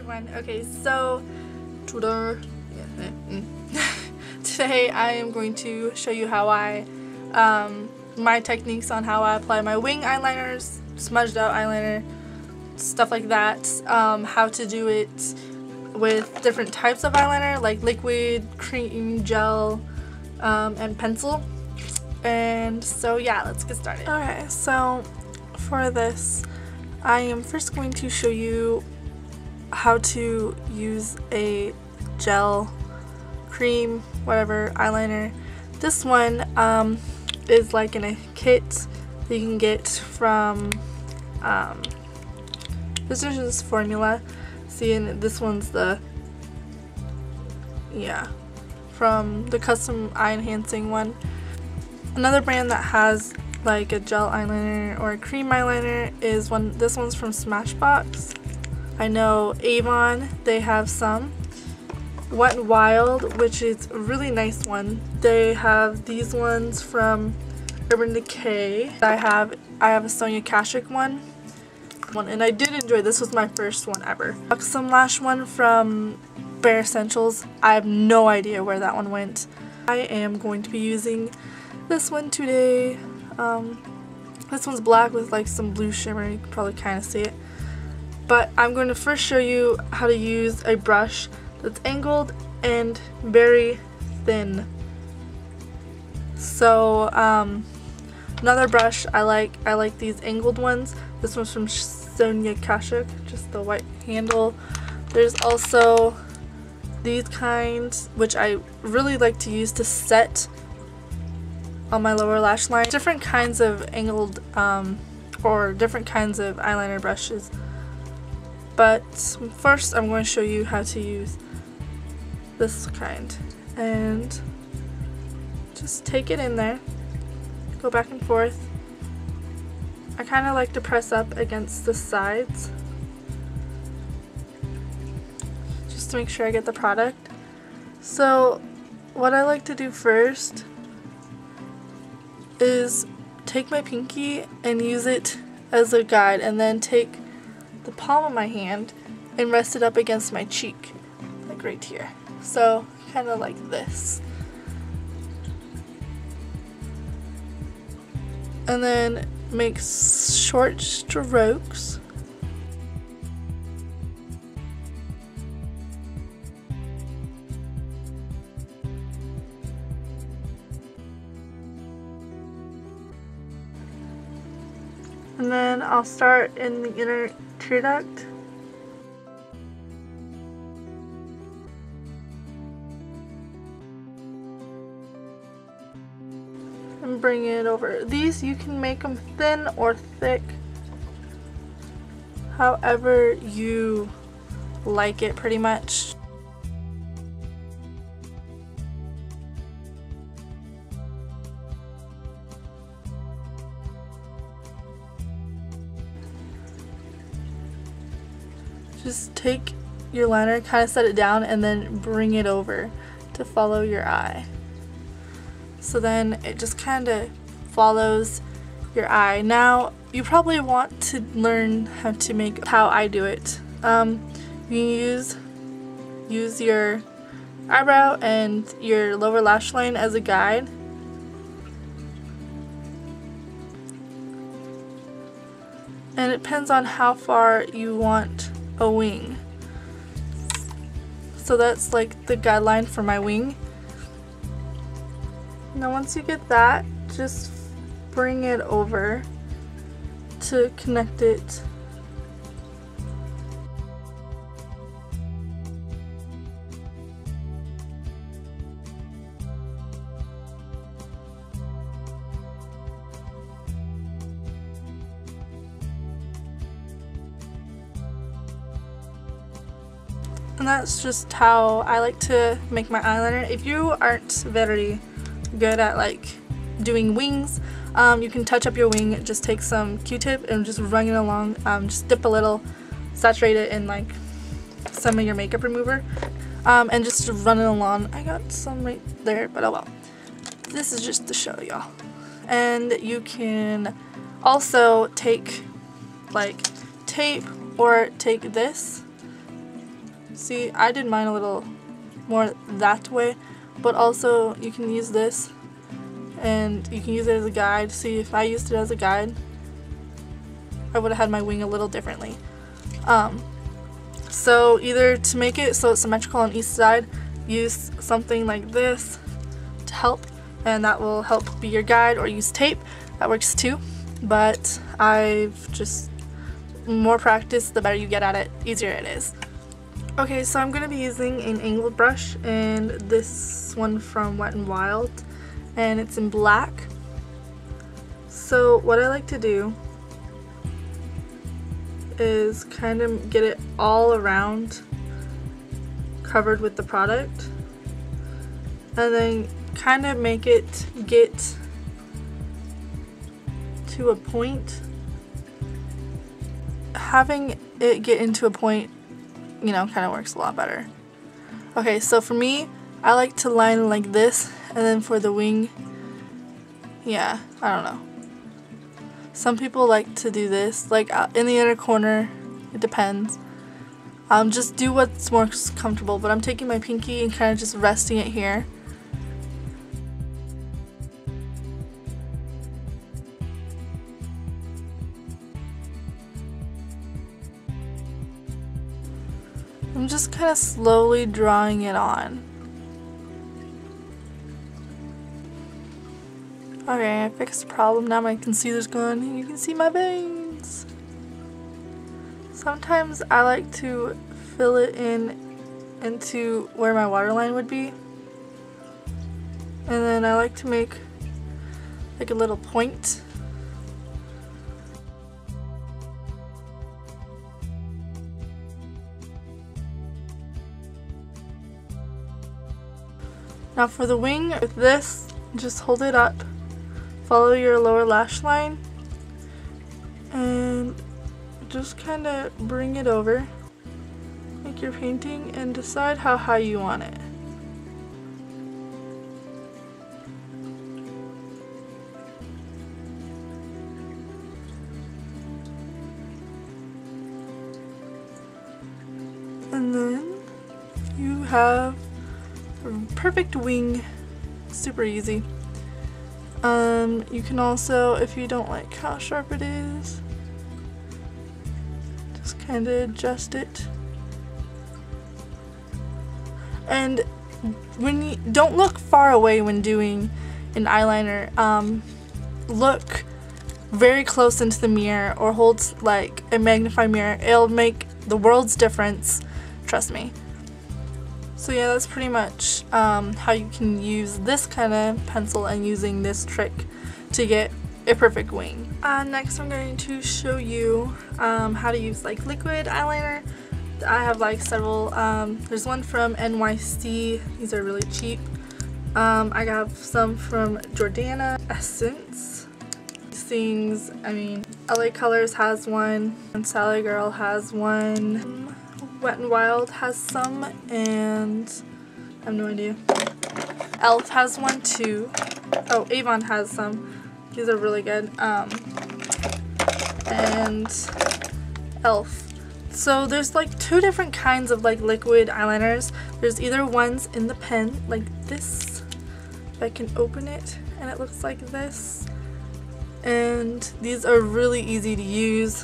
everyone. Okay, so today I am going to show you how I my techniques on how I apply my wing eyeliners, smudged out eyeliner, stuff like that. How to do it with different types of eyeliner like liquid, cream, gel, and pencil. And so yeah, let's get started. Okay, so for this I am first going to show you how to use a gel, cream, whatever eyeliner. This one is like in a kit that you can get from this is just formula. See, and this one's the from the custom eye enhancing one. Another brand that has like a gel eyeliner or a cream eyeliner is this one's from Smashbox. I know Avon, they have some. Wet n Wild, which is a really nice one. They have these ones from Urban Decay. I have a Sonia Kashuk one, and I did enjoy this. Was my first one ever. Some lash one from Bare Essentials. I have no idea where that one went. I am going to be using this one today. This one's black with like some blue shimmer. You can probably kind of see it. But I'm going to first show you how to use a brush that's angled and very thin. So another brush I like these angled ones. This one's from Sonia Kashuk, just the white handle. There's also these kinds, which I really like to use to set on my lower lash line. Different kinds of angled or different kinds of eyeliner brushes. But first I'm going to show you how to use this kind, and just take it in there, go back and forth. I kind of like to press up against the sides just to make sure I get the product. So what I like to do first is take my pinky and use it as a guide, and then take the palm of my hand and rest it up against my cheek, like right here. So kind of like this. And then make short strokes. And then I'll start in the inner tear duct. And bring it over. These, you can make them thin or thick, however you like it, pretty much. Just take your liner, kind of set it down, and then bring it over to follow your eye. So then it just kind of follows your eye. Now you probably want to learn how I do it. You use your eyebrow and your lower lash line as a guide. And it depends on how far you want a wing. So that's like the guideline for my wing. Now once you get that, just bring it over to connect it. And that's just how I like to make my eyeliner. If you aren't very good at like doing wings, you can touch up your wing. Just take some Q-tip and just run it along. Just dip a little, saturate it in like some of your makeup remover, and just run it along. I got some right there, but oh well. This is just to show y'all. And you can also take like tape or take this See, I did mine a little more that way, but also you can use this and you can use it as a guide. See, if I used it as a guide, I would have had my wing a little differently. So either to make it so it's symmetrical on each side, use something like this to help, and that will help be your guide, or use tape, that works too. But I've just, more practice, the better you get at it, easier it is. Okay, so I'm going to be using an angled brush, and this one from Wet n Wild, and it's in black. So what I like to do is kind of get it all around covered with the product, and then kind of make it get to a point. Having it get into a point, you know, kind of works a lot better. Okay, so for me, I like to line like this, and then for the wing, yeah, I don't know. Some people like to do this, like in the inner corner, it depends. Just do what's more comfortable, but I'm taking my pinky and kind of just resting it here. I'm just kind of slowly drawing it on. Okay, I fixed the problem. Now my concealer's gone and you can see my veins. Sometimes I like to fill it in into where my waterline would be. And then I like to make like a little point. Now for the wing, with this, just hold it up. Follow your lower lash line and just kind of bring it over. Make your painting and decide how high you want it. And then you have a perfect wing, super easy. You can also, if you don't like how sharp it is, just kind of adjust it. And when you don't look far away when doing an eyeliner, look very close into the mirror or hold like a magnifying mirror. It'll make the world's difference, trust me. So yeah, that's pretty much how you can use this kind of pencil and using this trick to get a perfect wing. Next I'm going to show you how to use like liquid eyeliner. I have like several, there's one from NYC, these are really cheap. I have some from Jordana, Essence. These things, I mean, LA Colors has one, and Sally Girl has one. Wet n Wild has some, and I have no idea. Elf has one too. Oh, Avon has some. These are really good. And Elf. So there's like two different kinds of like liquid eyeliners. There's either ones in the pen like this. If I can open it, and it looks like this. And these are really easy to use.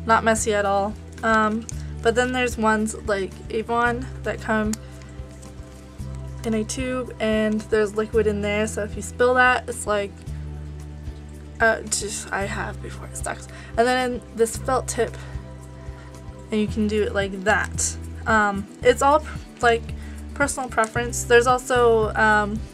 Not messy at all. But then there's ones like Avon that come in a tube and there's liquid in there, so if you spill that, it's like, I have before, it sucks. And then this felt tip, and you can do it like that. It's all like personal preference. There's also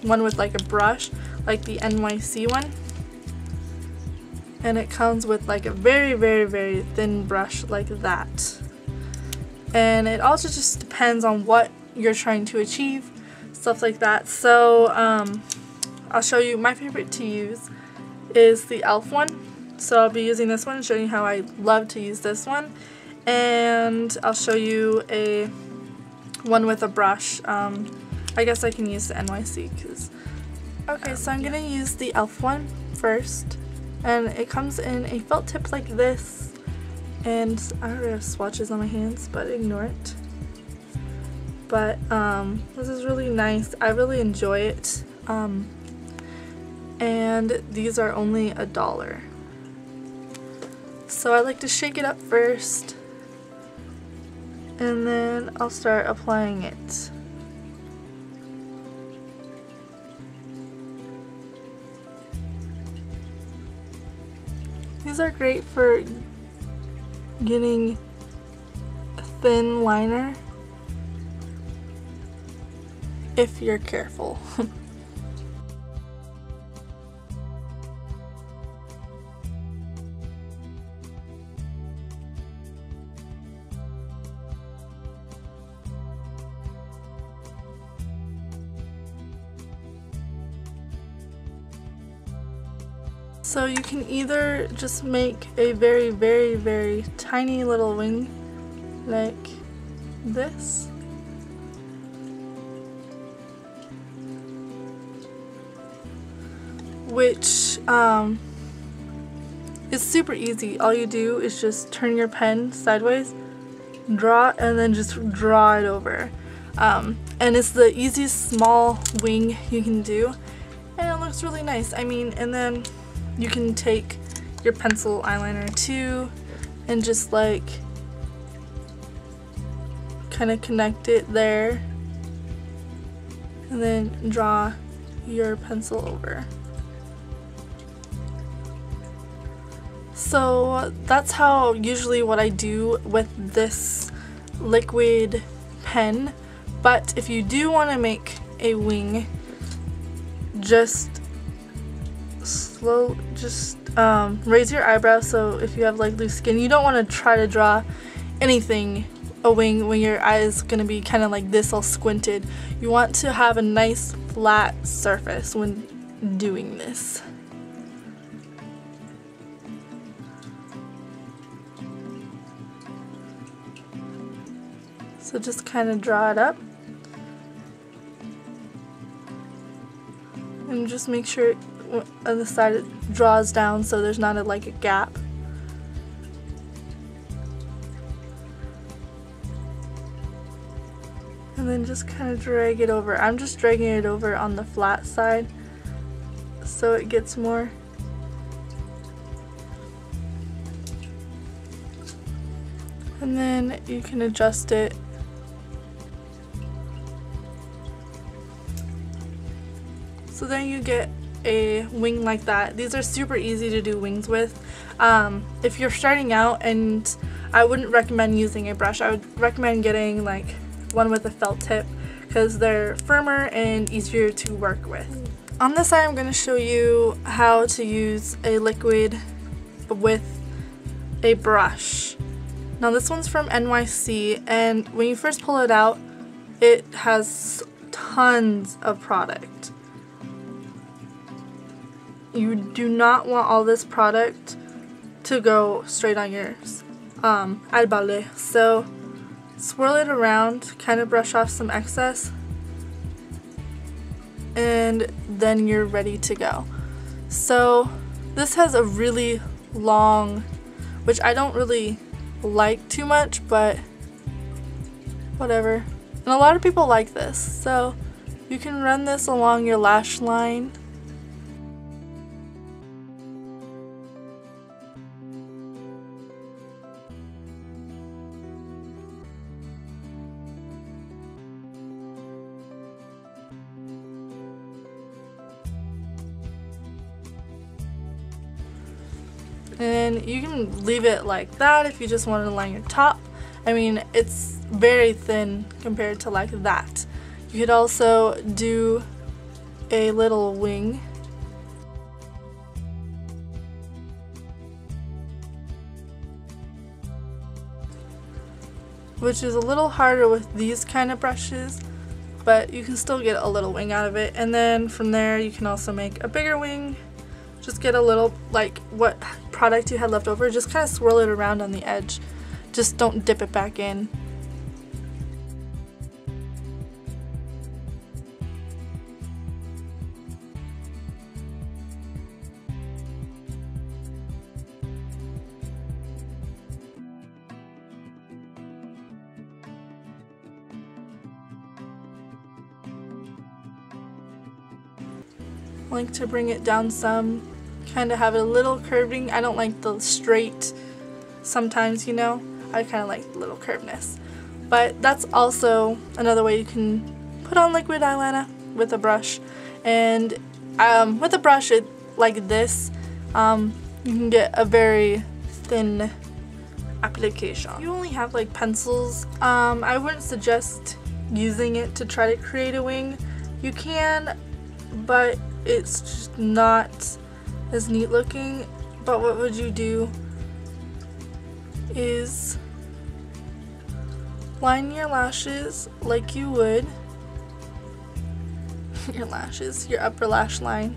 one with like a brush, like the NYC one. And it comes with like a very, very, very thin brush like that. And it also just depends on what you're trying to achieve, stuff like that. So I'll show you, my favorite to use is the Elf one. So I'll be using this one and showing you how I love to use this one. And I'll show you a one with a brush. I guess I can use the NYC because... Okay, so I'm going to use the Elf one first. And it comes in a felt tip like this. And I already have swatches on my hands, but ignore it. but this is really nice. I really enjoy it. And these are only $1. So I like to shake it up first, and then I'll start applying it. These are great for getting a thin liner if you're careful. So you can either just make a very, very, very tiny little wing like this, which is super easy. All you do is just turn your pen sideways, draw, and then just draw it over. And it's the easiest small wing you can do, and it looks really nice. I mean, and then you can take your pencil eyeliner too and just like kind of connect it there, and then draw your pencil over. So that's how usually what I do with this liquid pen. But if you do want to make a wing, just raise your eyebrows. So if you have like loose skin, you don't want to try to draw anything, a wing, when your eye is going to be kind of like this, all squinted. You want to have a nice flat surface when doing this. So just kind of draw it up and just make sure on the side it draws down so there's not like a gap. And then just kind of drag it over. I'm just dragging it over on the flat side so it gets more. And then you can adjust it. So then you get a wing like that. These are super easy to do wings with. If you're starting out, and I wouldn't recommend using a brush, I would recommend getting like one with a felt tip because they're firmer and easier to work with. On this side I'm going to show you how to use a liquid with a brush. Now this one's from NYC, and when you first pull it out, it has tons of product. You do not want all this product to go straight on your eyeball. So swirl it around, kind of brush off some excess, and then you're ready to go. So this has a really long, which I don't really like too much, but whatever. And a lot of people like this, so you can run this along your lash line. And you can leave it like that if you just want to line your top. I mean, it's very thin compared to like that. You could also do a little wing. Which is a little harder with these kind of brushes, but you can still get a little wing out of it. And then from there you can also make a bigger wing. Just get a little, like what product you had left over, just kind of swirl it around on the edge. Just don't dip it back in. I like to bring it down some, kind of have a little curving. I don't like the straight sometimes, you know. I kind of like the little curvedness. But that's also another way you can put on liquid eyeliner with a brush. And with a brush like this, you can get a very thin application. You only have like pencils. I wouldn't suggest using it to try to create a wing. You can, but it's just not as neat looking. But what would you do is line your lashes like you would your lashes, your upper lash line.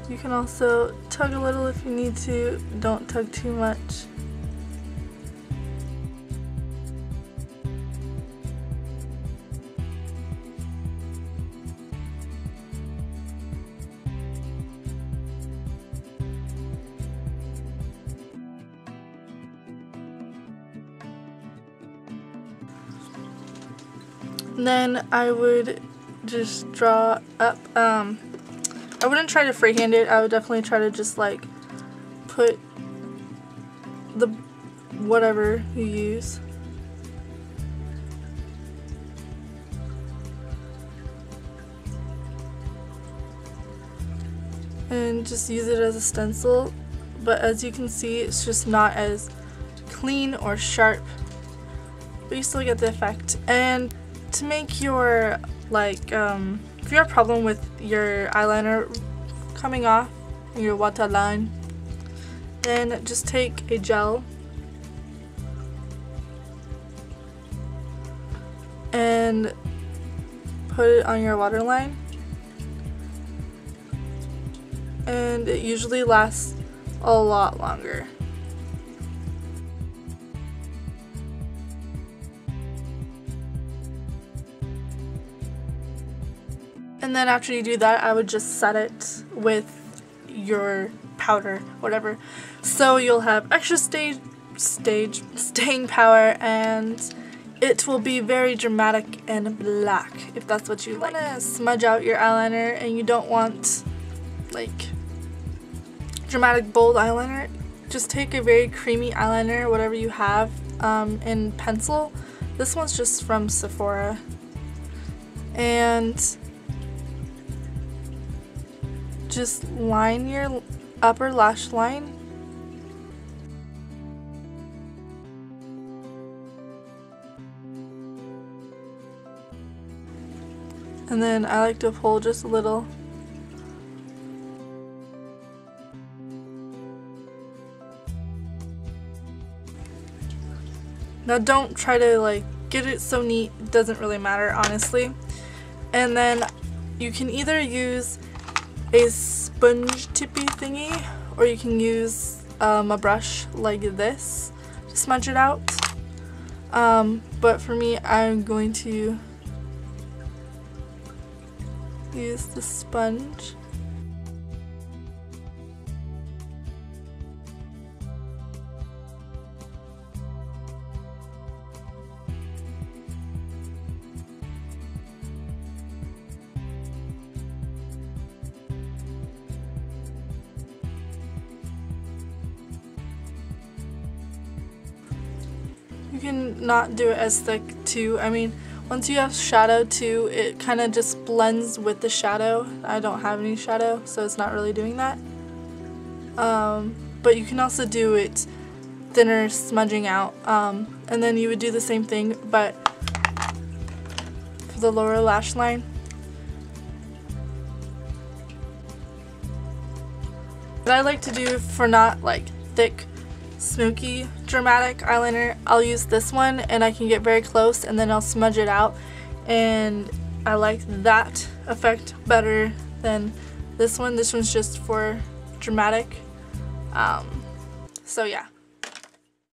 You can also tug a little if you need to. Don't tug too much. And then I would just draw up, I wouldn't try to freehand it. I would definitely try to just like put the whatever you use. And just use it as a stencil. But as you can see, it's just not as clean or sharp, but you still get the effect. And to make your, like, if you have a problem with your eyeliner coming off, your waterline, then just take a gel and put it on your waterline, and it usually lasts a lot longer. And then after you do that, I would just set it with your powder, whatever. So you'll have extra staying power, and it will be very dramatic and black, if that's what you like. You want to smudge out your eyeliner and you don't want like dramatic bold eyeliner, just take a very creamy eyeliner, whatever you have, in pencil. This one's just from Sephora. And just line your upper lash line. And then I like to pull just a little. Now don't try to like get it so neat, it doesn't really matter honestly. And then you can either use a sponge tippy thingy, or you can use a brush like this to smudge it out. But for me, I'm going to use the sponge. You can not do it as thick too. I mean, once you have shadow too, it kind of just blends with the shadow. I don't have any shadow, so it's not really doing that. But you can also do it thinner, smudging out. And then you would do the same thing, but for the lower lash line. What I like to do for not like thick, smoky, dramatic eyeliner, I'll use this one and I can get very close and then I'll smudge it out, and I like that effect better than this one. This one's just for dramatic. So yeah.